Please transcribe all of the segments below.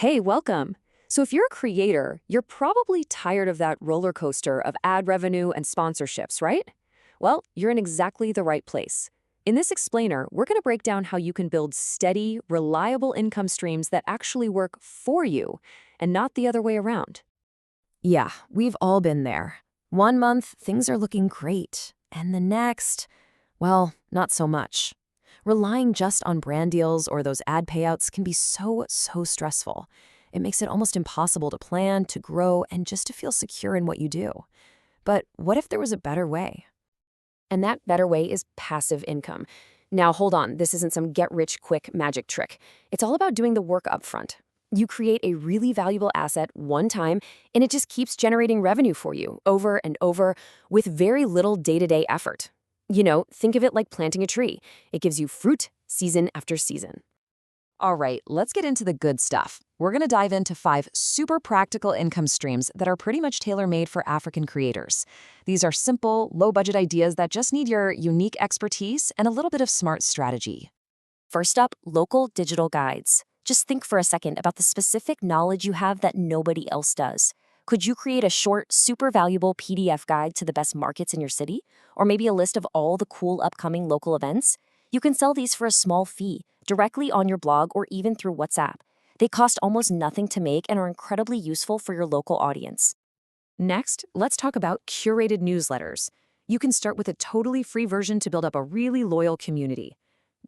Hey, welcome. So, if you're a creator, you're probably tired of that roller coaster of ad revenue and sponsorships, right? Well, you're in exactly the right place. In this explainer, we're going to break down how you can build steady, reliable income streams that actually work for you and not the other way around. Yeah, we've all been there. One month, things are looking great. And the next, well, not so much. Relying just on brand deals or those ad payouts can be so stressful. It makes it almost impossible to plan, to grow, and just to feel secure in what you do. But what if there was a better way? And that better way is passive income. Now, hold on, this isn't some get rich quick magic trick. It's all about doing the work upfront. You create a really valuable asset one time, and it just keeps generating revenue for you over and over with very little day-to-day effort. Think of it like planting a tree. It gives you fruit season after season. All right, let's get into the good stuff. We're going to dive into 5 super practical income streams that are pretty much tailor-made for African creators. These are simple, low-budget ideas that just need your unique expertise and a little bit of smart strategy. First up, local digital guides. Just think for a second about the specific knowledge you have that nobody else does. Could you create a short, super valuable PDF guide to the best markets in your city? Or maybe a list of all the cool upcoming local events? You can sell these for a small fee, directly on your blog or even through WhatsApp. They cost almost nothing to make and are incredibly useful for your local audience. Next, let's talk about curated newsletters. You can start with a totally free version to build up a really loyal community.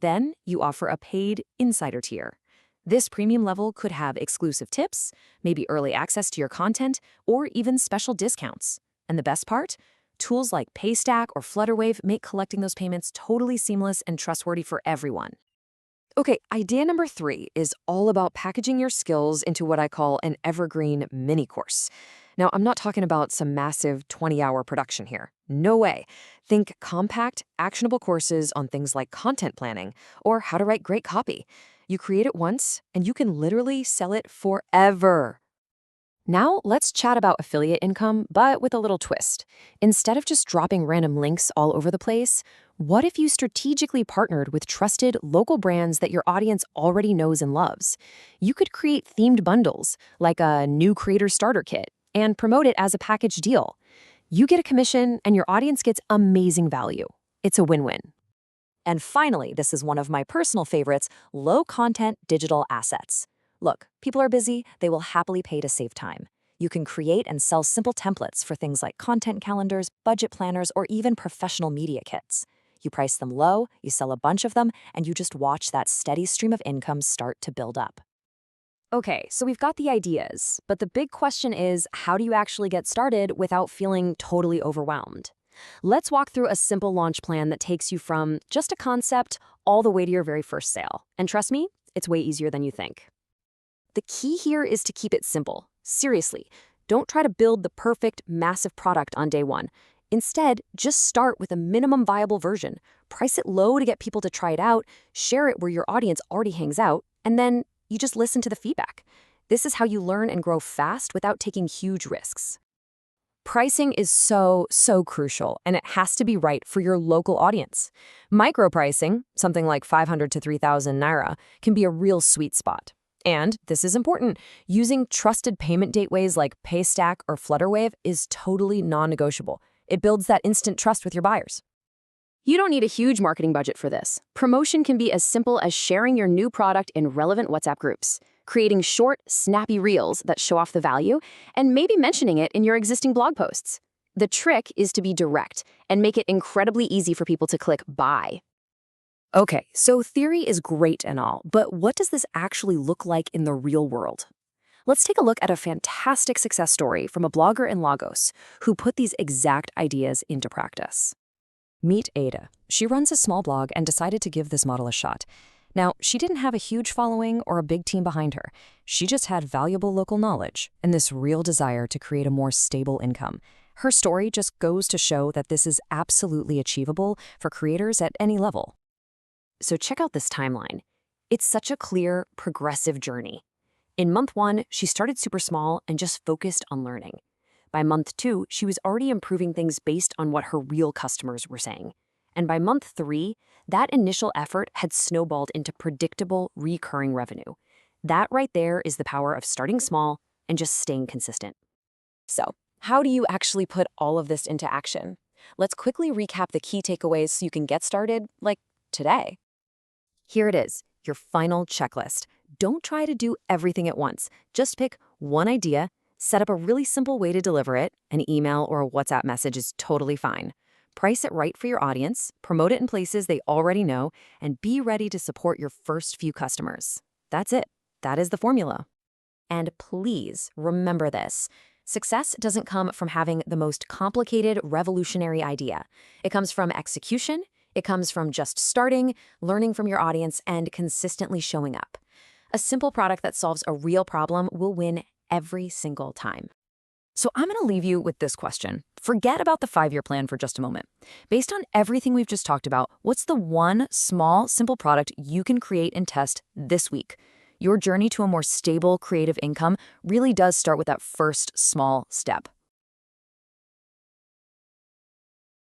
Then, you offer a paid insider tier. This premium level could have exclusive tips, maybe early access to your content, or even special discounts. And the best part? Tools like Paystack or Flutterwave make collecting those payments totally seamless and trustworthy for everyone. Okay, idea number 3 is all about packaging your skills into what I call an evergreen mini course. Now, I'm not talking about some massive 20-hour production here. No way. Think compact, actionable courses on things like content planning or how to write great copy. You create it once, and you can literally sell it forever. Now, let's chat about affiliate income, but with a little twist. Instead of just dropping random links all over the place, what if you strategically partnered with trusted local brands that your audience already knows and loves? You could create themed bundles, like a new creator starter kit, and promote it as a package deal. You get a commission, and your audience gets amazing value. It's a win-win. And finally, this is one of my personal favorites, low-content digital assets. Look, people are busy, they will happily pay to save time. You can create and sell simple templates for things like content calendars, budget planners, or even professional media kits. You price them low, you sell a bunch of them, and you just watch that steady stream of income start to build up. Okay, so we've got the ideas, but the big question is, how do you actually get started without feeling totally overwhelmed? Let's walk through a simple launch plan that takes you from just a concept all the way to your very first sale. And trust me, it's way easier than you think. The key here is to keep it simple. Seriously, don't try to build the perfect, massive product on day one. Instead, just start with a minimum viable version. Price it low to get people to try it out, share it where your audience already hangs out, and then you just listen to the feedback. This is how you learn and grow fast without taking huge risks. Pricing is so crucial, and it has to be right for your local audience. Micro pricing, something like 500 to 3,000 naira, can be a real sweet spot. And, this is important, using trusted payment gateways like Paystack or Flutterwave is totally non-negotiable. It builds that instant trust with your buyers. You don't need a huge marketing budget for this. Promotion can be as simple as sharing your new product in relevant WhatsApp groups, creating short, snappy reels that show off the value, and maybe mentioning it in your existing blog posts. The trick is to be direct and make it incredibly easy for people to click buy. Okay, so theory is great and all, but what does this actually look like in the real world? Let's take a look at a fantastic success story from a blogger in Lagos who put these exact ideas into practice. Meet Ada. She runs a small blog and decided to give this model a shot. Now, she didn't have a huge following or a big team behind her. She just had valuable local knowledge and this real desire to create a more stable income. Her story just goes to show that this is absolutely achievable for creators at any level. So check out this timeline. It's such a clear, progressive journey. In month 1, she started super small and just focused on learning. By month 2, she was already improving things based on what her real customers were saying. And by month 3, that initial effort had snowballed into predictable, recurring revenue. That right there is the power of starting small and just staying consistent. So, how do you actually put all of this into action? Let's quickly recap the key takeaways so you can get started, like today. Here it is, your final checklist. Don't try to do everything at once. Just pick one idea, set up a really simple way to deliver it. An email or a WhatsApp message is totally fine. Price it right for your audience, promote it in places they already know, and be ready to support your first few customers. That's it. That is the formula. And please remember this. Success doesn't come from having the most complicated, revolutionary idea. It comes from execution. It comes from just starting, learning from your audience, and consistently showing up. A simple product that solves a real problem will win every single time. So I'm going to leave you with this question. Forget about the 5-year plan for just a moment. Based on everything we've just talked about, what's the one small, simple product you can create and test this week? Your journey to a more stable, creative income really does start with that first small step.